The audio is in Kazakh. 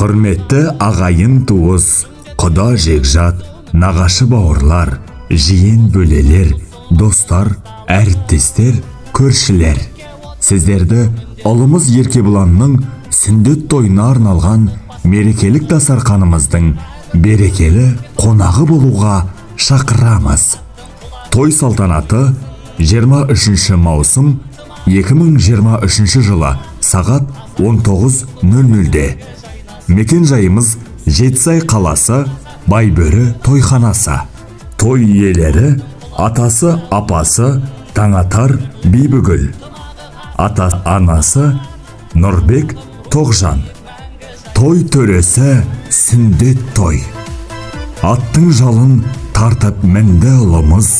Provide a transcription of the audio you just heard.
Құрметті ағайын туыс, құда жекжат, нағашы бауырлар, жиен бөлелер, достар, әріптестер, көршілер. Сіздерді ұлымыз Еркебұланның сүндет тойына арналған мерекелік дастарханымыздың берекелі қонағы болуға шақырамыз. Той салтанаты 23 маусым 2023 жылы сағат 19:00-де. Мекен жайымыз Жетісай қаласы, Байбөрі тойханасы. Той иелері атасы, апасы Таңатар Бибігүл, анасы Нұрбек Тоғжан. Той төресі сүндет той. Аттың жалын тартып мінді ұлымыз.